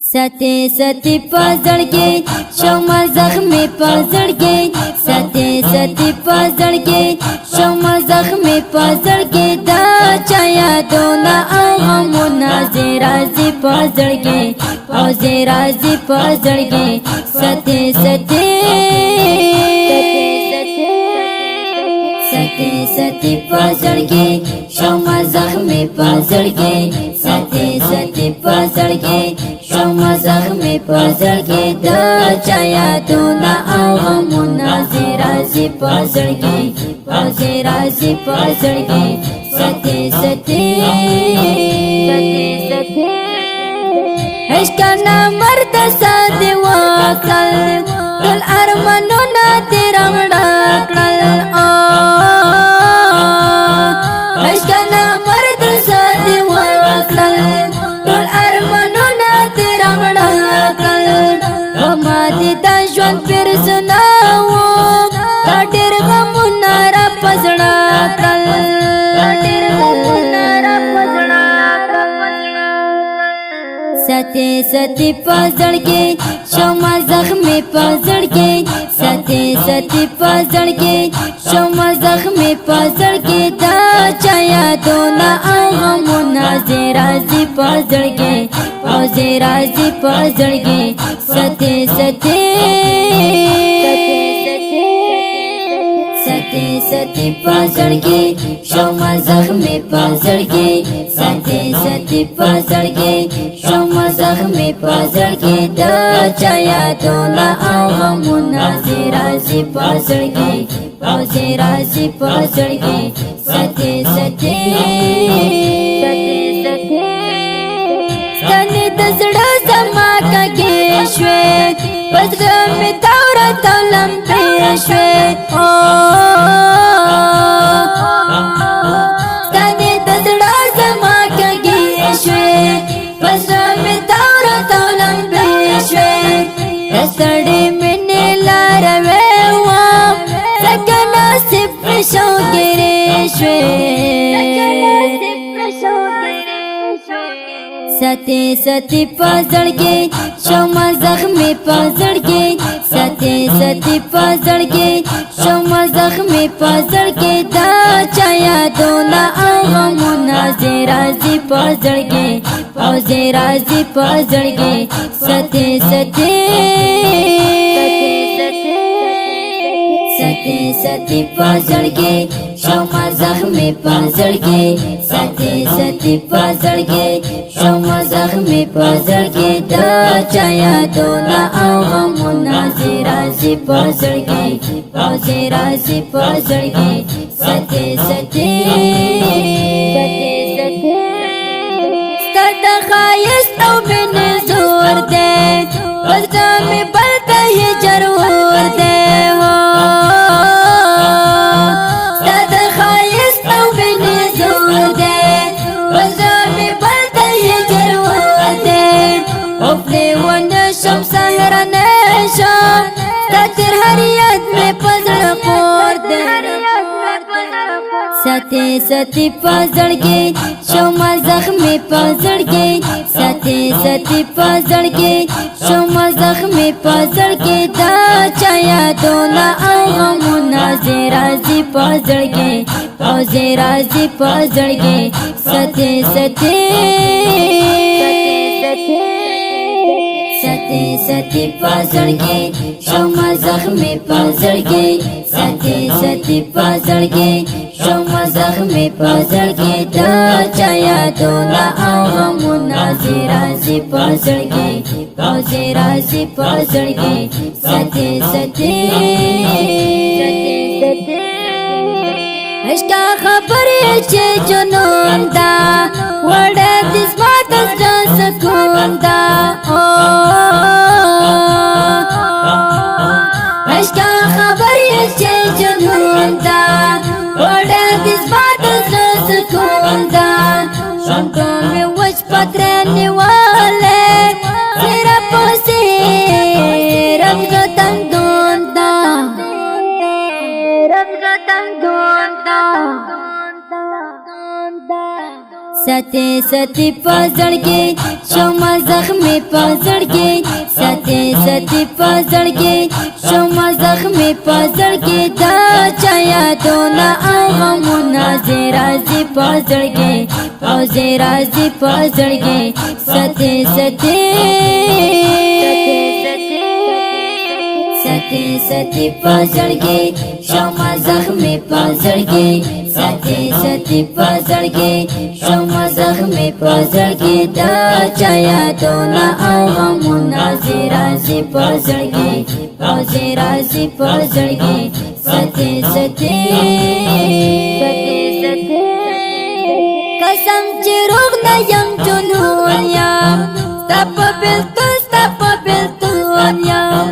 सते सती पजड़ के शोमा जख्मी पजड़ के सते सती पजड़ के शोमा जख्मी पजड़ के दा चाया दोना मुना जेराजी पजड़ के ओ जेराजी पजड़ के सते सते सते सती पजड़ के शोमा जख्मी पजड़ के सते सती पजड़ के शोमा जख्मी पजड़ के दा चाया दोना मुना जेराजी पजड़ के ओ जेराजी पजड़ के सते सते इश्कना मर्द सादे वाकल कल अरमानो ना तेरा मड़ाकल इश्कना मर्द सादे वाकल कल अरमानो ना तेरा मड़ाकल हमारी दाश्वन फिर सुनाओ काटेर गमुना रा पजड़ा कल काटेर गमुना रा पजड़ा सते सती पजड़ के शोमा जख्मी पजड़ के सते सती पजड़ के शोमा जख्मी पजड़ के दा चाया दोना मुना जेराजी पजड़ के ओ जेराजी पजड़ के सते सते सते सती पजड़ के शोमा जख्मी पजड़ के सते सती पजड़ के शोमा जख्मी पजड़ के दा चाया दोना मुना जेराजी पजड़ के ओ जेराजी पजड़ के सते सते तने दसड़ा समा का गेश्वे पजड़ा में तावरा तौलम पेशवे ओ तने दसड़ा समा का गेश्वे पजड़ा में तावरा तौलम पेशवे रसड़े में नीला रवे हुआ सकना सिप शो गिरेश्वे सते सती पजड़ के शोमा जख्मी पजड़ के सते सती पजड़ के शोमा जख्मी पजड़ के दा चाया दोना मुना जेराजी पजड़ के ओ जेराजी पजड़ के सते सते सते सती पजड़ के शोमा जख्मी पजड़ के सते सती पजड़ के शोमा जख्मी पजड़ के दा चाया दोना मुना जेराजी पजड़ के ओ जेराजी पजड़ के सते सते खायस तो मैंने जोर दे बलता में बलता ये जरूर दे हो दादा खायस तो मैंने जोर दे बलता में बलता ये जरूर दे अपने वन शम सहरा नशम तातिर हरियत में पजड़ पोर दे सते सती पजड़ के शोमा जख्मी पजड़ के सते सती पजड़ के शोमा जख्मी पजड़ के दा चाया दोना मुना जेराजी पजड़ के ओ जेराजी पजड़ के सते सते सते सती पजड़ के शोमा जख्मी पजड़ के सते सती पजड़ के शोमा जख्मी पजड़ के दा चाया दोना मुना जेराजी पजड़ के ओ जेराजी पजड़ के सते सते इश्का खबर चे जुनून दा वड़ा दिस मातस डांस सकून दा ओ इश्का खबर चे जुनून दा वड़ा दिस मातस डांस सकून दा शंका में वच पत्रने वाले तेरा पोसे रब गतन दोंदा रब गतन दोंदा सते सती पजड़ के شوما زخمی پزړګي ساتي ساتي پزړګي شوما زخمی پزړګي دا چایا دونا او غمونه زیرازي پزړګي او زیرازي پزړګي ساتي ساتي ساتي ساتي پزړګي شوما زخمی پزړګي ساتي ساتي پزړګي شوما زخمی پزړګي دا چایا دونا او غمونه زیرازي پزړګي او زیرازي پزړګي ساتي ساتي قسم چې روغ نه یم جنون یم ستا په بېلتون یم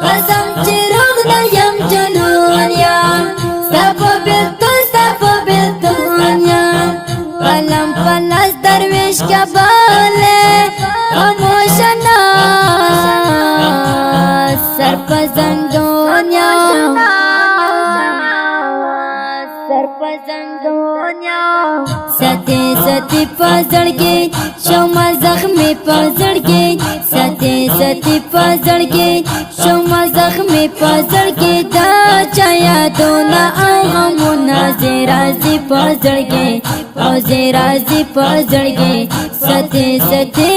قسم چې روغ نه یم جنون یم ستا په بېلتون یم قلم په لاس درویش کباله خاموش ناز سر په زندون یم ساتي ساتي پزړګي شوما زخمی پزړګي ساتي ساتي پزړګي شوما زخمی پزړګي دا چایا دونا او غمونه زیرازي پزړګي او زیرازي پزړګي ساتي ساتي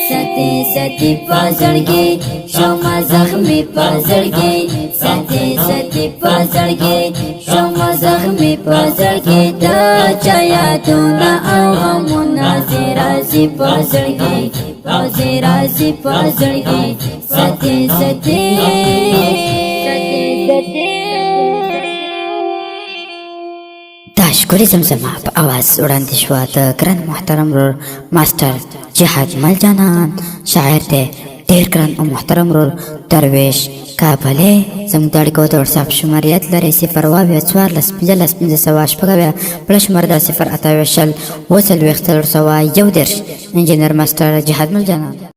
ساتي ساتي پزړګي شوما زخمی پزړګي ساتي ساتي پزړګي شوما زخمی پزړګي دا چایا دونا او غمونه زیرازي پزړګي او زیرازي پزړګي ساتي ساتي دا ښکلې زمزمه په اواز وړاندې شوه د ګران محترم ورور ماسټر جهاد مل جانان شاعر دی ډېر ګران او محترم ورور درویش کابلې زموږ د اړیکو د وټساپ شماریت لري 0 اویا 14 15 15 بل شمار د 0 28 اوه 40 401 انجینر ماسټر جهاد مل جانان